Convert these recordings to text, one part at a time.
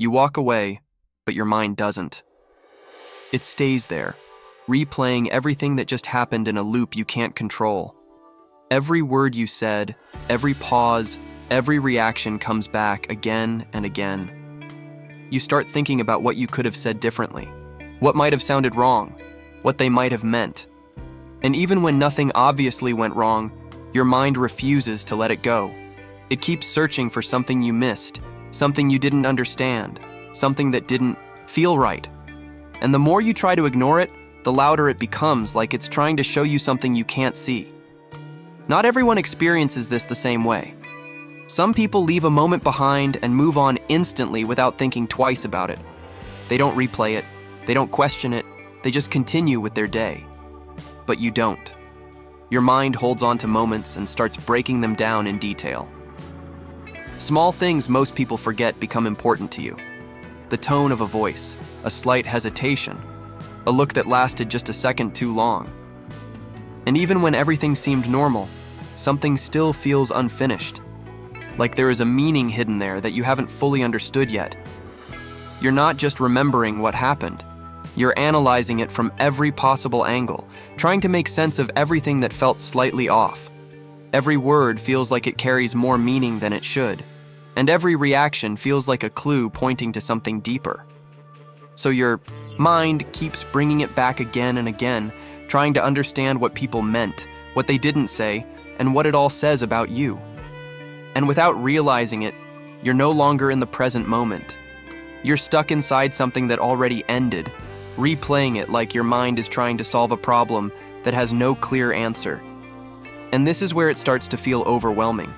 You walk away, but your mind doesn't. It stays there, replaying everything that just happened in a loop you can't control. Every word you said, every pause, every reaction comes back again and again. You start thinking about what you could have said differently, what might have sounded wrong, what they might have meant. And even when nothing obviously went wrong, your mind refuses to let it go. It keeps searching for something you missed, something you didn't understand, something that didn't feel right. And the more you try to ignore it, the louder it becomes, like it's trying to show you something you can't see. Not everyone experiences this the same way. Some people leave a moment behind and move on instantly without thinking twice about it. They don't replay it, they don't question it, they just continue with their day. But you don't. Your mind holds on to moments and starts breaking them down in detail. Small things most people forget become important to you. The tone of a voice, a slight hesitation, a look that lasted just a second too long. And even when everything seemed normal, something still feels unfinished, like there is a meaning hidden there that you haven't fully understood yet. You're not just remembering what happened, you're analyzing it from every possible angle, trying to make sense of everything that felt slightly off. Every word feels like it carries more meaning than it should, and every reaction feels like a clue pointing to something deeper. So your mind keeps bringing it back again and again, trying to understand what people meant, what they didn't say, and what it all says about you. And without realizing it, you're no longer in the present moment. You're stuck inside something that already ended, replaying it like your mind is trying to solve a problem that has no clear answer. And this is where it starts to feel overwhelming.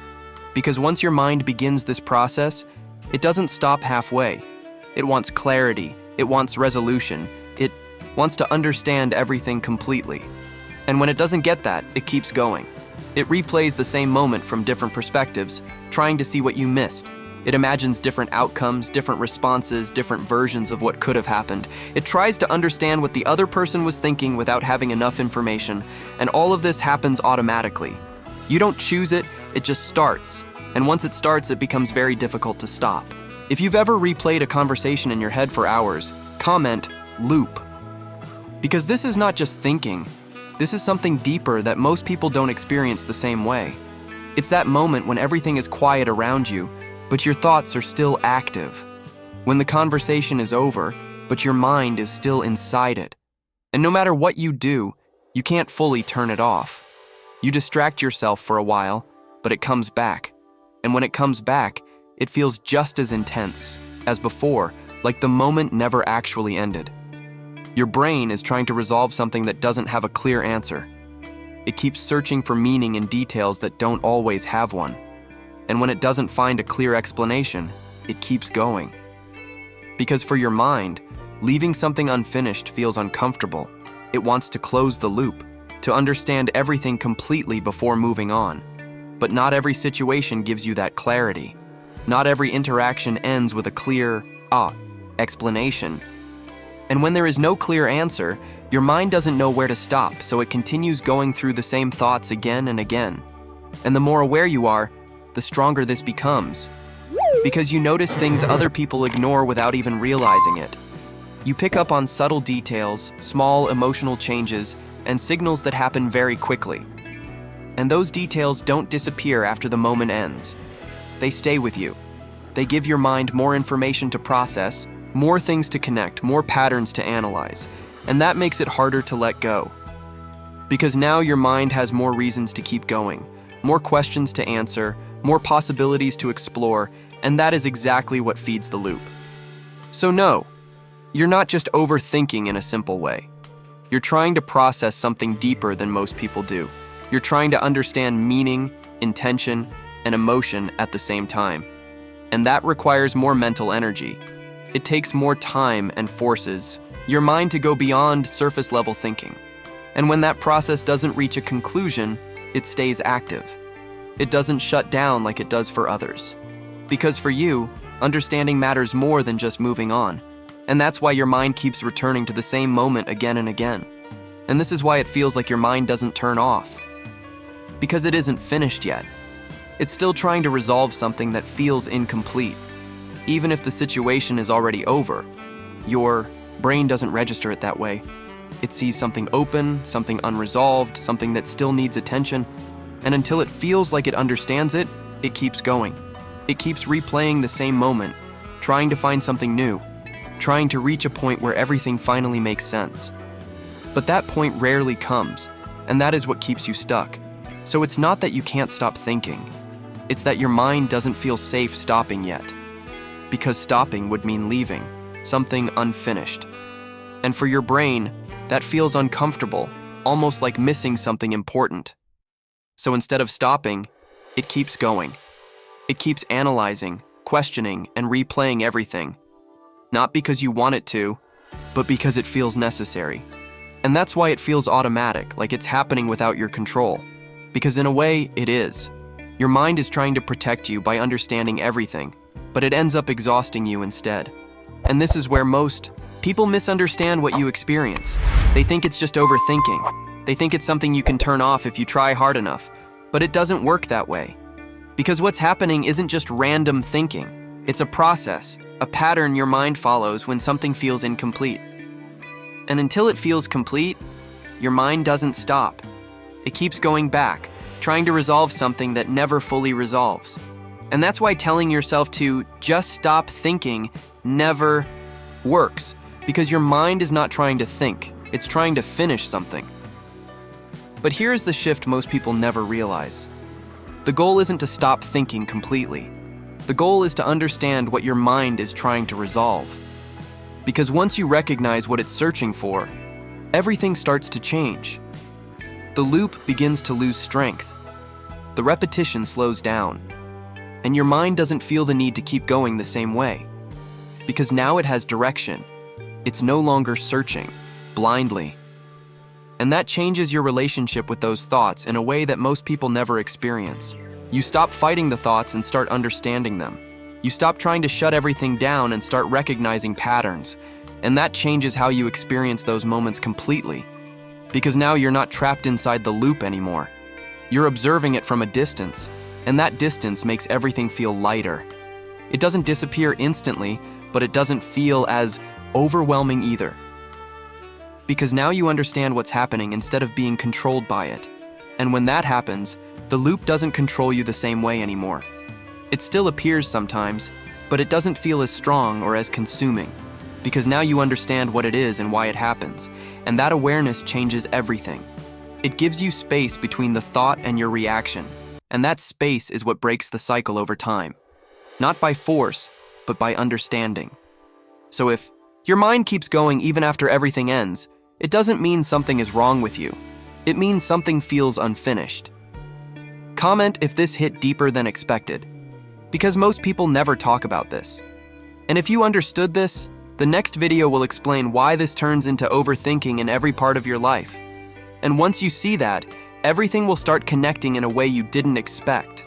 Because once your mind begins this process, it doesn't stop halfway. It wants clarity, it wants resolution, it wants to understand everything completely. And when it doesn't get that, it keeps going. It replays the same moment from different perspectives, trying to see what you missed. It imagines different outcomes, different responses, different versions of what could have happened. It tries to understand what the other person was thinking without having enough information, and all of this happens automatically. You don't choose it, it just starts. And once it starts, it becomes very difficult to stop. If you've ever replayed a conversation in your head for hours, comment loop. Because this is not just thinking. This is something deeper that most people don't experience the same way. It's that moment when everything is quiet around you, but your thoughts are still active. When the conversation is over, but your mind is still inside it. And no matter what you do, you can't fully turn it off. You distract yourself for a while, but it comes back. And when it comes back, it feels just as intense as before, like the moment never actually ended. Your brain is trying to resolve something that doesn't have a clear answer. It keeps searching for meaning in details that don't always have one. And when it doesn't find a clear explanation, it keeps going. Because for your mind, leaving something unfinished feels uncomfortable. It wants to close the loop, to understand everything completely before moving on. But not every situation gives you that clarity. Not every interaction ends with a clear, explanation. And when there is no clear answer, your mind doesn't know where to stop, so it continues going through the same thoughts again and again. And the more aware you are, the stronger this becomes. Because you notice things other people ignore without even realizing it. You pick up on subtle details, small emotional changes, and signals that happen very quickly. And those details don't disappear after the moment ends. They stay with you. They give your mind more information to process, more things to connect, more patterns to analyze, and that makes it harder to let go. Because now your mind has more reasons to keep going, more questions to answer, more possibilities to explore, and that is exactly what feeds the loop. So no, you're not just overthinking in a simple way. You're trying to process something deeper than most people do. You're trying to understand meaning, intention, and emotion at the same time. And that requires more mental energy. It takes more time and forces your mind to go beyond surface-level thinking. And when that process doesn't reach a conclusion, it stays active. It doesn't shut down like it does for others. Because for you, understanding matters more than just moving on. And that's why your mind keeps returning to the same moment again and again. And this is why it feels like your mind doesn't turn off. Because it isn't finished yet. It's still trying to resolve something that feels incomplete. even if the situation is already over. Your brain doesn't register it that way. It sees something open, something unresolved, something that still needs attention, and until it feels like it understands it, it keeps going. It keeps replaying the same moment, trying to find something new, trying to reach a point where everything finally makes sense. But that point rarely comes, and that is what keeps you stuck. So it's not that you can't stop thinking. It's that your mind doesn't feel safe stopping yet. Because stopping would mean leaving something unfinished. And for your brain, that feels uncomfortable, almost like missing something important. So instead of stopping, it keeps going. It keeps analyzing, questioning, and replaying everything. Not because you want it to, but because it feels necessary. And that's why it feels automatic, like it's happening without your control. Because in a way, it is. Your mind is trying to protect you by understanding everything, but it ends up exhausting you instead. And this is where most people misunderstand what you experience. They think it's just overthinking. They think it's something you can turn off if you try hard enough, but it doesn't work that way. Because what's happening isn't just random thinking. It's a process, a pattern your mind follows when something feels incomplete. And until it feels complete, your mind doesn't stop. It keeps going back, trying to resolve something that never fully resolves. And that's why telling yourself to just stop thinking never works, because your mind is not trying to think, it's trying to finish something. But here's the shift most people never realize. The goal isn't to stop thinking completely. The goal is to understand what your mind is trying to resolve. Because once you recognize what it's searching for, everything starts to change. The loop begins to lose strength. The repetition slows down. And your mind doesn't feel the need to keep going the same way. Because now it has direction. It's no longer searching blindly. And that changes your relationship with those thoughts in a way that most people never experience. You stop fighting the thoughts and start understanding them. You stop trying to shut everything down and start recognizing patterns. And that changes how you experience those moments completely. Because now you're not trapped inside the loop anymore. You're observing it from a distance, and that distance makes everything feel lighter. It doesn't disappear instantly, but it doesn't feel as overwhelming either. Because now you understand what's happening instead of being controlled by it. And when that happens, the loop doesn't control you the same way anymore. It still appears sometimes, but it doesn't feel as strong or as consuming. Because now you understand what it is and why it happens, and that awareness changes everything. It gives you space between the thought and your reaction, and that space is what breaks the cycle over time. Not by force, but by understanding. So if your mind keeps going even after everything ends, it doesn't mean something is wrong with you. It means something feels unfinished. Comment if this hit deeper than expected, because most people never talk about this. And if you understood this, the next video will explain why this turns into overthinking in every part of your life. And once you see that, everything will start connecting in a way you didn't expect.